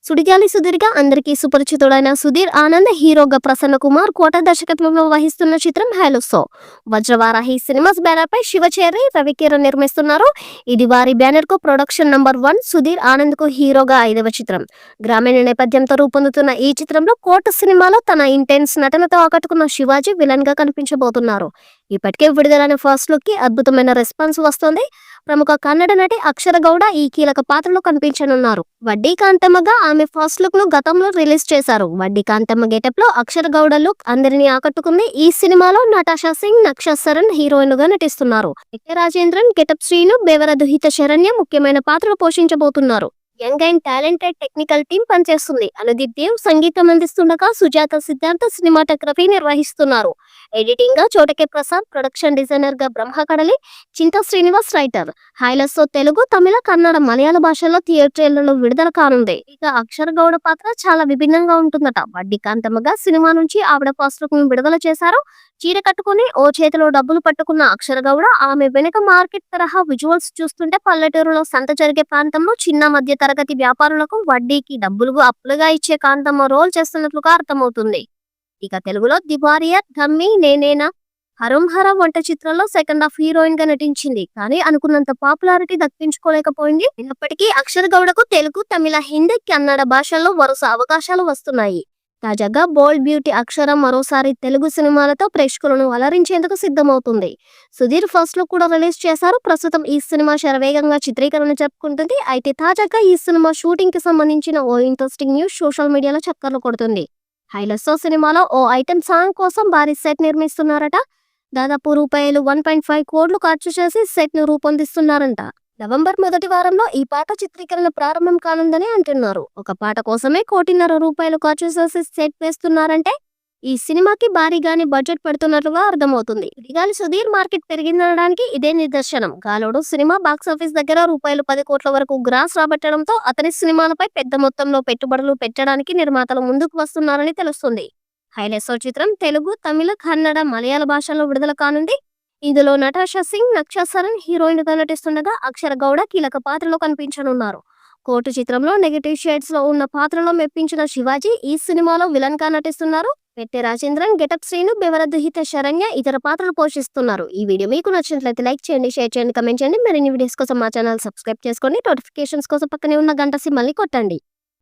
సుడిగాలి సుధీర్‌గా అందరికీ సుపరిచితుడైన సుధీర్ ఆనంద్ హీరోగా ప్రసన్న కుమార్ కోట దర్శకత్వంలో వహిస్తున్న చిత్రం హైలోసో. వజ్రవారాహి సినిమాస్ బ్యానర్ పై శివచేరి, రవికిరణ్ నిర్మిస్తున్నారు. ఇది వారి బ్యానర్ కు ప్రొడక్షన్ నంబర్ 1. సుధీర్ ఆనంద్ కు హీరోగా 5వ చిత్రం. గ్రామీణ నేపథ్యంతో రూపొందుతున్న ఈ చిత్రంలో కోట సినిమాలో తన ఇంటెన్స్ నటనతో ఆకట్టుకున్న శివాజీ విలన్ గా కనిపించబోతున్నారు. ఇప్పటికే విడుదలైన ఫస్ట్ లుక్ కి అద్భుతమైన రెస్పాన్స్ వస్తోంది. ప్రముఖ కన్నడ నటి అక్షర గౌడ ఈ కీలక పాత్రలో కనిపించనున్నారు. వడ్డీ కాంతమ్మగా ఆమె ఫస్ట్ లుక్ ను గతంలో రిలీజ్ చేశారు. వడ్డీ కాంతమ్మ గెటప్ లో అక్షర గౌడ లుక్ అందరినీ ఆకట్టుకుంది. ఈ సినిమాలో నటాషా సింగ్, నక్ష సరన్ హీరోయిన్ గా నటిస్తున్నారు. రాజేంద్రన్, గెటప్ శ్రీను, బేవరదుహిత శరణ్య ముఖ్యమైన పాత్రలు పోషించబోతున్నారు. Young and talented technical team పనిచేస్తుంది. అనుదీప్ దేవ్ సంగీతం అందిస్తుండగా సుజాత సిద్ధార్థ సినిమాటోగ్రఫీ నిర్వహిస్తున్నారు. ఎడిటింగ్ గా చోటకే ప్రసాద్, ప్రొడక్షన్ డిజైనర్ గా బ్రహ్మ కడలి, చింతా శ్రీనివాస్ రైటర్. హైలస్తో తెలుగు, తమిళ, కన్నడ, మలయాళ భాషల్లో థియేటర్లలో విడుదల కానుంది. ఇక అక్షర గౌడ పాత్ర చాలా విభిన్నంగా ఉంటుందట. వడ్డీ కాంతమ్మగా సినిమా నుంచి ఆవిడ ఫస్ట్ లుక్ ను విడుదల చేశారు. చీర కట్టుకుని ఓ చేతిలో డబ్బులు పట్టుకున్న అక్షర గౌడ ఆమె వెనుక మార్కెట్ తరహా విజువల్స్ చూస్తుంటే పల్లెటూరులో సంత జరిగే ప్రాంతంలో చిన్న మధ్య తరగతి వ్యాపారులకు వడ్డీకి డబ్బులు అప్పులుగా ఇచ్చే కాంతమ్మ రోల్ చేస్తున్నట్లుగా అర్థమవుతుంది. ఇక తెలుగులో దివారియర్, ధమ్మి, నేనేనా, హరంహర వంట చిత్రంలో సెకండ్ హాఫ్ హీరోయిన్ గా నటించింది. కానీ అనుకున్నంత పాపులారిటీ దక్కించుకోలేకపోయింది. అయినప్పటికీ అక్షర గౌడకు తెలుగు, తమిళ, హిందీ, కన్నడ భాషల్లో వరుస అవకాశాలు వస్తున్నాయి. తాజాగా బోల్డ్ బ్యూటీ అక్షర మరోసారి తెలుగు సినిమాలతో ప్రేక్షకులను అలరించేందుకు సిద్ధమవుతుంది. సుధీర్ ఫస్ట్ లుక్ కూడా రిలీజ్ చేశారు. ప్రస్తుతం ఈ సినిమా శరవేగంగా చిత్రీకరణ జరుపుకుంటుంది. అయితే తాజాగా ఈ సినిమా షూటింగ్ కి సంబంధించిన ఓ ఇంట్రెస్టింగ్ న్యూస్ సోషల్ మీడియాలో చక్కర్లు కొడుతుంది. హైలస్సో సినిమాలో ఓ ఐటెం సాంగ్ కోసం భారీ సెట్ నిర్మిస్తున్నారట. దాదాపు రూపాయలు 1.5 కోట్లు ఖర్చు చేసి సెట్ ను రూపొందిస్తున్నారంట. నవంబర్ మొదటి వారంలో ఈ పాట చిత్రీకరణ ప్రారంభం కానుందని అంటున్నారు. ఒక పాట కోసమే ₹1.5 కోటి ఖర్చు చేసి సెట్ వేస్తున్నారంటే ఈ సినిమాకి భారీగానే బడ్జెట్ పెడుతున్నట్లుగా అర్థమవుతుంది. సుడిగాలి సుధీర్ మార్కెట్ పెరిగిందనడానికి ఇదే నిదర్శనం. గాలోడు సినిమా బాక్సాఫీస్ దగ్గర ₹10 కోట్ల వరకు గ్రాస్ రాబట్టడంతో అతని సినిమాలపై పెద్ద మొత్తంలో పెట్టుబడులు పెట్టడానికి నిర్మాతలు ముందుకు వస్తున్నారని తెలుస్తుంది. హైలెస్సో చిత్రం తెలుగు, తమిళ, కన్నడ, మలయాళ భాషల్లో విడుదల కానుంది. ఇందులో నటాషా సింగ్, నక్ష సరన్ హీరోయిన్ గా నటిస్తుండగా అక్షర గౌడ కీలక పాత్రలో కనిపించనున్నారు. కోర్టు చిత్రంలో నెగటివ్ షేడ్స్ లో ఉన్న పాత్రలో మెప్పించిన శివాజీ ఈ సినిమాలో విలన్ గా నటిస్తున్నారు. రాజేంద్రన్, గెటప్ శ్రీను, బేవరదుహిత శరణ్య ఇతర పాత్రలు పోషిస్తున్నారు. ఈ వీడియో మీకు నచ్చినట్లయితే లైక్ చేయండి, షేర్ చేయండి, కమెంట్ చేయండి. మరిన్ని వీడియోస్ కోసం మా ఛానల్ సబ్స్క్రైబ్ చేసుకోండి. నోటిఫికేషన్స్ కోసం పక్కనే ఉన్న గంట సింబల్ ని కొట్టండి.